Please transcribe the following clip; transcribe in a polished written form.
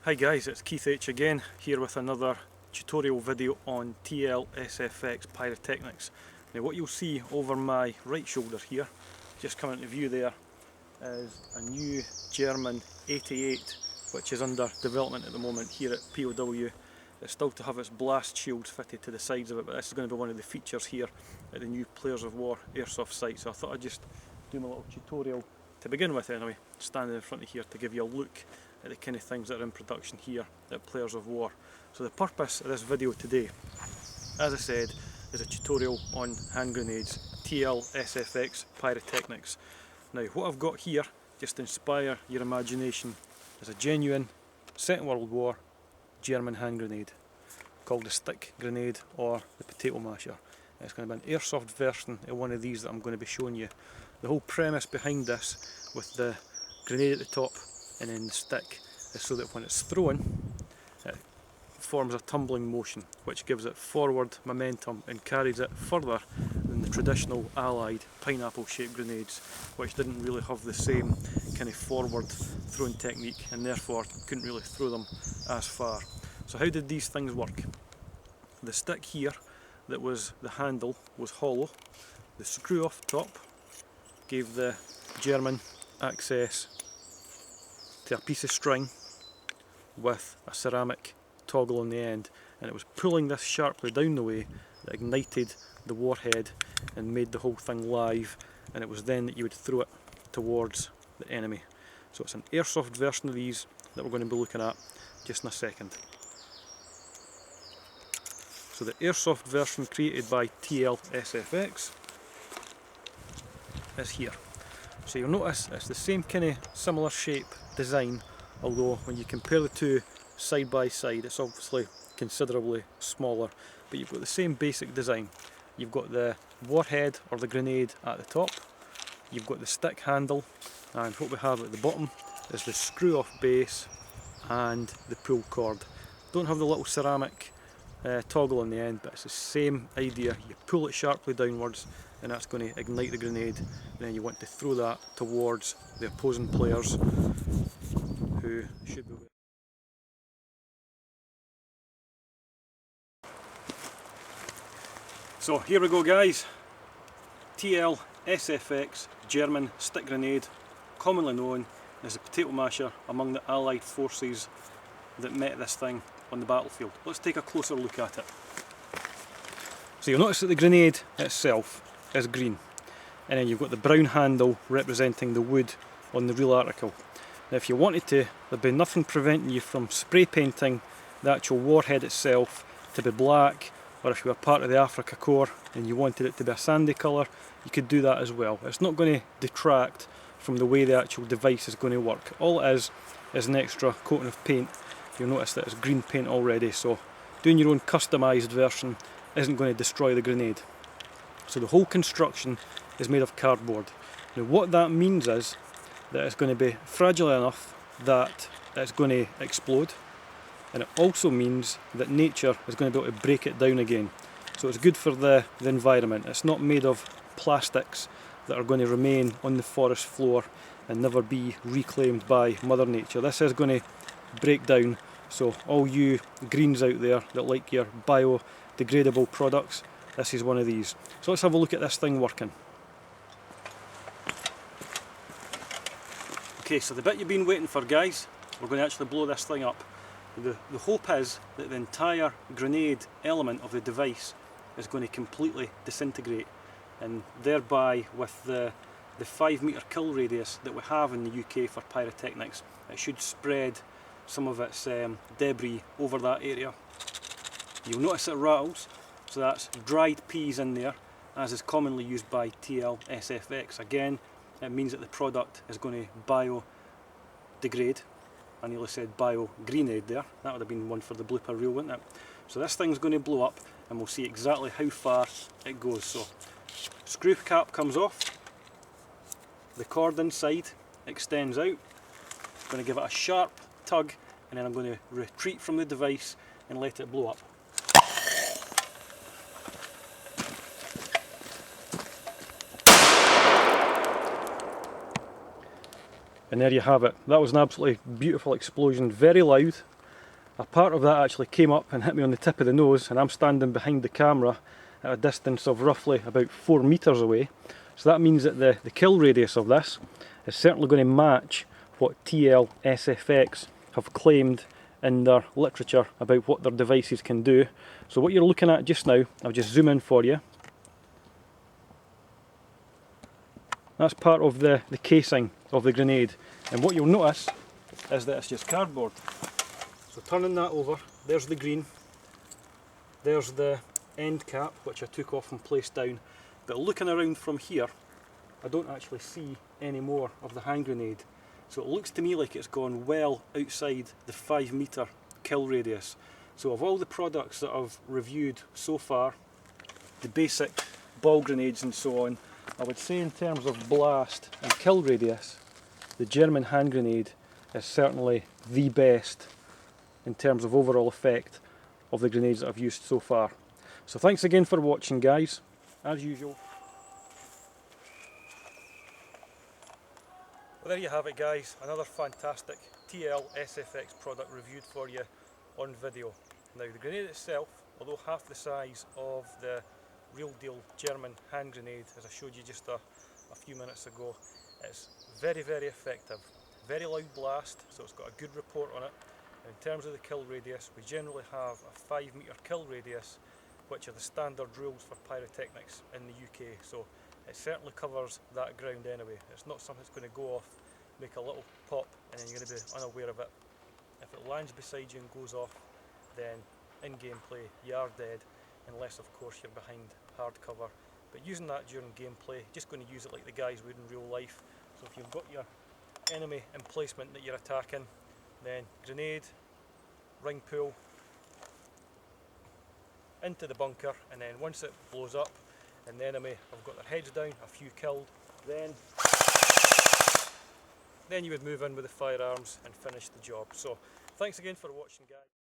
Hi guys, it's Keith H again, here with another tutorial video on TLSFx pyrotechnics. Now what you'll see over my right shoulder here, just coming into view there, is a new German 88 which is under development at the moment here at POW. It's still to have its blast shields fitted to the sides of it, but this is going to be one of the features here at the new Players of War Airsoft site. So I thought I'd just do my little tutorial to begin with anyway, standing in front of here to give you a look at the kind of things that are in production here at Players of War. So the purpose of this video today, as I said, is a tutorial on hand grenades, TLSFx pyrotechnics. Now what I've got here, just to inspire your imagination, is a genuine Second World War German hand grenade called the stick grenade or the potato masher. It's going to be an airsoft version of one of these that I'm going to be showing you. The whole premise behind this, with the grenade at the top and then the stick, is so that when it's thrown it forms a tumbling motion which gives it forward momentum and carries it further than the traditional Allied pineapple shaped grenades, which didn't really have the same kind of forward throwing technique and therefore couldn't really throw them as far. So how did these things work? The stick here, that was the handle, was hollow. The screw off top gave the German access to a piece of string with a ceramic toggle on the end, and it was pulling this sharply down the way that ignited the warhead and made the whole thing live, and it was then that you would throw it towards the enemy. So it's an airsoft version of these that we're going to be looking at just in a second. So the airsoft version created by TLSFx is here. So you'll notice it's the same kind of similar shape design, although when you compare the two side by side it's obviously considerably smaller, but you've got the same basic design. You've got the warhead or the grenade at the top, you've got the stick handle, and what we have at the bottom is the screw off base and the pull cord. Don't have the little ceramic toggle on the end, but it's the same idea. You pull it sharply downwards and that's going to ignite the grenade, and then you want to throw that towards the opposing players who should be with. So here we go guys, TLSFx German stick grenade, commonly known as the potato masher among the Allied forces that met this thing on the battlefield. Let's take a closer look at it. So you'll notice that the grenade itself is green, and then you've got the brown handle representing the wood on the real article. Now if you wanted to, there'd be nothing preventing you from spray painting the actual warhead itself to be black, or if you were part of the Africa Corps and you wanted it to be a sandy colour, you could do that as well. It's not going to detract from the way the actual device is going to work. All it is an extra coating of paint. You'll notice that it's green paint already, so doing your own customised version isn't going to destroy the grenade. So the whole construction is made of cardboard. Now what that means is that it's going to be fragile enough that it's going to explode, and it also means that nature is going to be able to break it down again. So it's good for the environment. It's not made of plastics that are going to remain on the forest floor and never be reclaimed by Mother Nature. This is going to break down, so all you greens out there that like your biodegradable products, this is one of these. So let's have a look at this thing working. Okay, so the bit you've been waiting for guys, we're going to actually blow this thing up. The hope is that the entire grenade element of the device is going to completely disintegrate, and thereby with the 5 metre kill radius that we have in the UK for pyrotechnics, it should spread some of its debris over that area. You'll notice it rattles, so that's dried peas in there, as is commonly used by TLSFx. Again, it means that the product is going to biodegrade. I nearly said bio-grenade there, that would have been one for the blooper reel, wouldn't it? So this thing's going to blow up and we'll see exactly how far it goes. So screw cap comes off, the cord inside extends out, I'm going to give it a sharp tug, and then I'm going to retreat from the device and let it blow up. And there you have it. That was an absolutely beautiful explosion, very loud, A part of that actually came up and hit me on the tip of the nose, and I'm standing behind the camera at a distance of roughly about 4 meters away. So that means that the kill radius of this is certainly going to match what TLSFx have claimed in their literature about what their devices can do. So what you're looking at just now, I'll just zoom in for you. That's part of the casing of the grenade, and what you'll notice is that it's just cardboard. So turning that over, there's the green, there's the end cap which I took off and placed down, but looking around from here I don't actually see any more of the hand grenade. So it looks to me like it's gone well outside the 5 meter kill radius. So of all the products that I've reviewed so far, the basic ball grenades and so on, I would say in terms of blast and kill radius, the German hand grenade is certainly the best in terms of overall effect of the grenades that I've used so far. So thanks again for watching, guys, as usual. Well, there you have it, guys, another fantastic TLSFx product reviewed for you on video. Now the grenade itself, although half the size of the real deal German hand grenade, as I showed you just a few minutes ago, it's very, very effective. Very loud blast, so it's got a good report on it. And in terms of the kill radius, we generally have a 5 meter kill radius, which are the standard rules for pyrotechnics in the UK. So it certainly covers that ground anyway. It's not something that's going to go off, make a little pop, and then you're going to be unaware of it. If it lands beside you and goes off, then in gameplay you are dead, unless of course you're behind hard cover. But using that during gameplay, just going to use it like the guys would in real life. So if you've got your enemy emplacement that you're attacking, then grenade, ring pull, into the bunker, and then once it blows up and the enemy have got their heads down, a few killed, then you would move in with the firearms and finish the job. So thanks again for watching, guys.